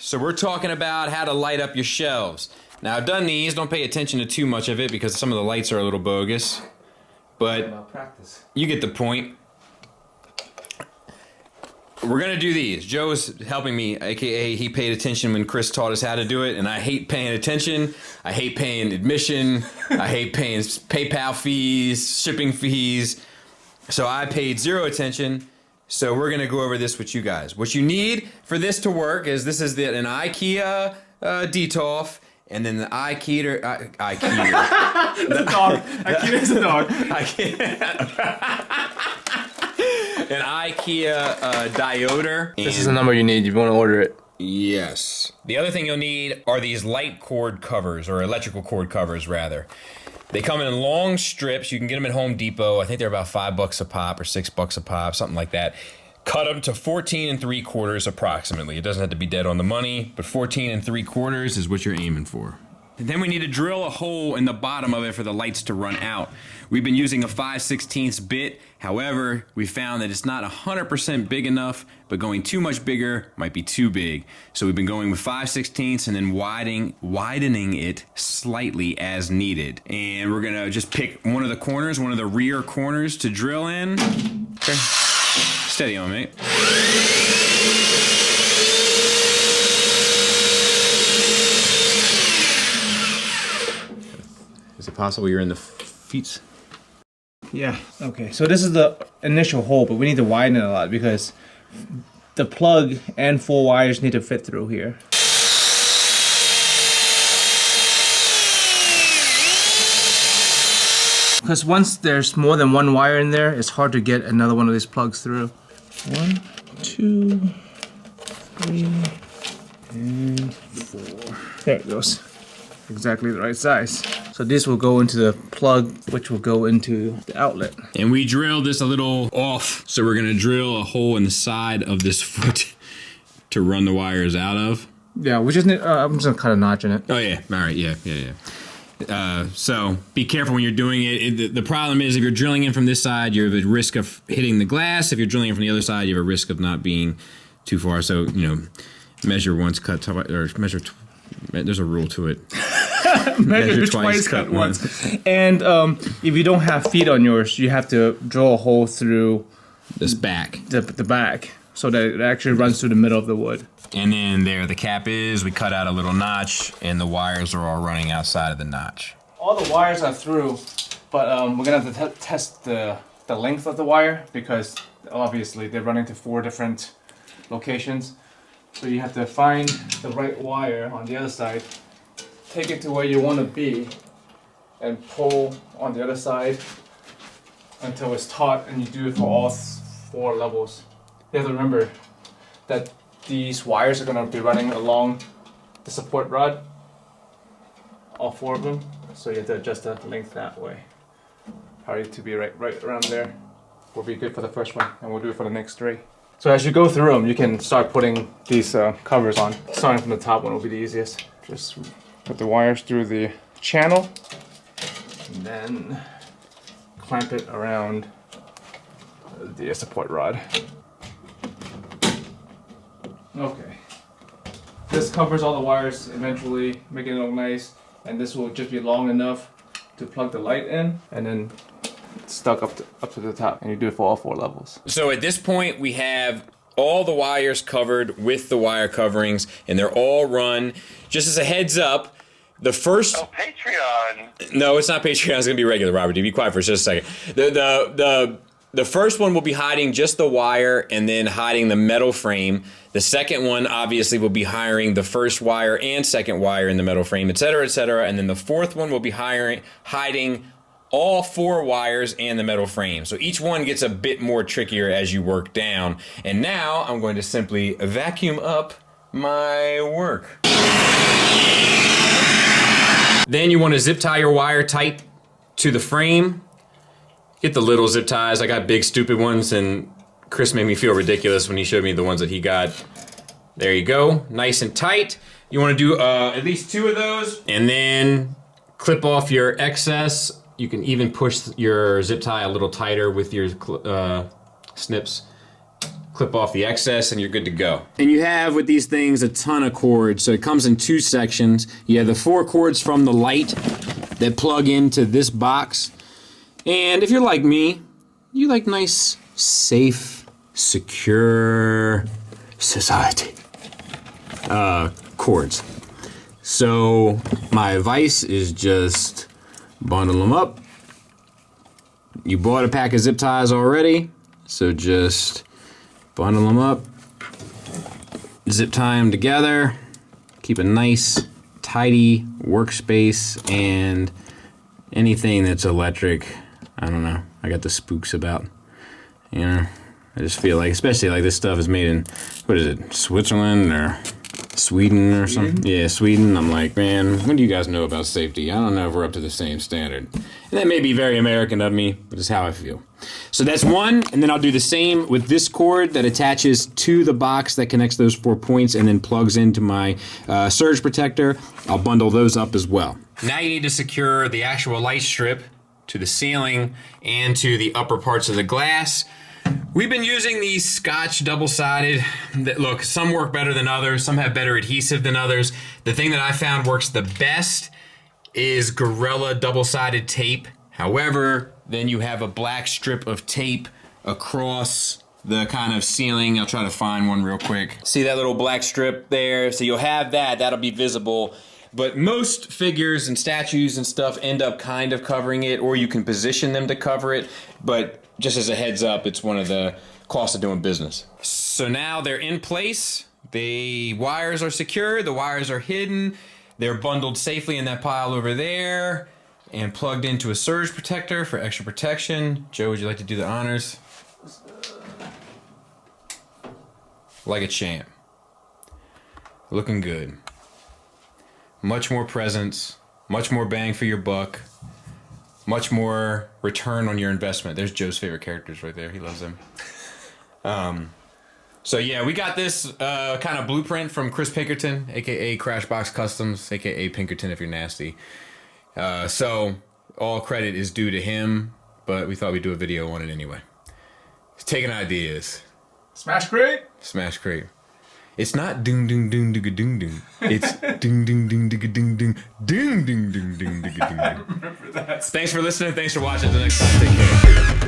So we're talking about how to light up your shelves. Now I've done these, don't pay attention to too much of it because some of the lights are a little bogus. But you get the point. We're gonna do these. Joe's helping me, aka he paid attention when Kris taught us how to do it, and I hate paying attention. I hate paying admission. I hate paying PayPal fees, shipping fees. So I paid zero attention. So we're gonna go over this with you guys. What you need for this to work is this is an Ikea Detolf, and then the Ikea. It's a dog. Ikea is a dog. An Ikea Dioder. This is the number you need if you want to order it. Yes. The other thing you'll need are these light cord covers, or electrical cord covers rather. They come in long strips. You can get them at Home Depot. I think they're about $5 a pop or $6 a pop, something like that. Cut them to 14 3/4 approximately. It doesn't have to be dead on the money, but 14 3/4 is what you're aiming for. And then we need to drill a hole in the bottom of it for the lights to run out. We've been using a 5/16 bit. However, we found that it's not 100% big enough, but going too much bigger might be too big. So we've been going with 5/16 and then widening it slightly as needed. And we're gonna just pick one of the corners, one of the rear corners to drill in. Okay. Steady on, mate. Is it possible you're in the feet? Yeah, okay. So this is the initial hole, but we need to widen it a lot because the plug and 4 wires need to fit through here. Because once there's more than 1 wire in there, it's hard to get another one of these plugs through. 1, 2, 3, and 4. There it goes. Exactly the right size. So this will go into the plug, which will go into the outlet. And we drilled this a little off, so we're gonna drill a hole in the side of this foot to run the wires out of. Yeah, we just need, I'm just gonna cut a notch in it. Oh yeah, all right, yeah. So be careful when you're doing it. The problem is if you're drilling in from this side, you have a risk of hitting the glass. If you're drilling in from the other side, you have a risk of not being too far. So, you know, measure once, cut twice, or measure, there's a rule to it. measure twice, cut once. And if you don't have feet on yours, you have to drill a hole through this back. The back, so that it actually runs through the middle of the wood. And then there the cap is, we cut out a little notch, and the wires are all running outside of the notch. All the wires are through, but we're gonna have to test the length of the wire because obviously they're running to 4 different locations. So you have to find the right wire on the other side, take it to where you want to be, and pull on the other side until it's taut, and you do it for all 4 levels. You have to remember that these wires are going to be running along the support rod, all 4 of them, so you have to adjust the length that way. Probably to be right around there will be good for the first one, and we'll do it for the next 3. So as you go through them, you can start putting these covers on. Starting from the top one will be the easiest. Just put the wires through the channel, and then clamp it around the support rod. Okay. This covers all the wires, eventually making it look nice, and this will just be long enough to plug the light in, and then stuck up to the top, and you do it for all 4 levels. So at this point we have all the wires covered with the wire coverings, and they're all run. Just as a heads up, the first... Oh, Patreon! No, it's not Patreon, it's gonna be regular, Robert. Be quiet for just a second. The first one will be hiding just the wire and then hiding the metal frame. The second one obviously will be hiding the first wire and second wire in the metal frame, etc., etc. And then the fourth one will be hiding all 4 wires and the metal frame. So each one gets a bit more trickier as you work down. And now I'm going to simply vacuum up my work. Then you want to zip tie your wire tight to the frame. Get the little zip ties. I got big stupid ones, and Kris made me feel ridiculous when he showed me the ones that he got. There you go, nice and tight. You want to do at least 2 of those, and then clip off your excess. You can even push your zip tie a little tighter with your snips. clip off the excess, and you're good to go. And you have, with these things, a ton of cords. So it comes in 2 sections. You have the 4 cords from the light that plug into this box. And if you're like me, you like nice, safe, secure society cords. So my advice is just bundle them up. You bought a pack of zip ties already, so just bundle them up, zip tie them together, keep a nice, tidy workspace, and anything that's electric, I don't know, I got the spooks about, you know, I just feel like, especially like this stuff is made in, what is it, Switzerland or Sweden or something? Yeah, Sweden. I'm like, man, what do you guys know about safety? I don't know if we're up to the same standard. And that may be very American of me, but it's how I feel. So that's one, and then I'll do the same with this cord that attaches to the box that connects those 4 points and then plugs into my surge protector. I'll bundle those up as well. Now you need to secure the actual light strip to the ceiling and to the upper parts of the glass. We've been using these Scotch double-sided. Look, some work better than others. Some have better adhesive than others. The thing that I found works the best is Gorilla double-sided tape. However, then you have a black strip of tape across the kind of ceiling. I'll try to find one real quick. See that little black strip there? So you'll have that. That'll be visible. But most figures and statues and stuff end up kind of covering it, or you can position them to cover it. But just as a heads up, it's one of the costs of doing business. So now they're in place. The wires are secure. The wires are hidden. They're bundled safely in that pile over there and plugged into a surge protector for extra protection. Joe, would you like to do the honors? Like a champ. Looking good. Much more presence, much more bang for your buck, much more return on your investment. There's Joe's favorite characters right there. He loves them. So yeah, we got this kind of blueprint from Kris Pinkerton, aka Crashbox Customs, aka Pinkerton if you're nasty. So all credit is due to him, but we thought we'd do a video on it anyway. He's taking ideas. Smash crate. Smash crate. It's not doom doom doom digga doom doom. It's doom doom doom digga doom doom doom doom doom doom digga doom. I remember that. Thanks for listening. Thanks for watching. Until next time. Take care.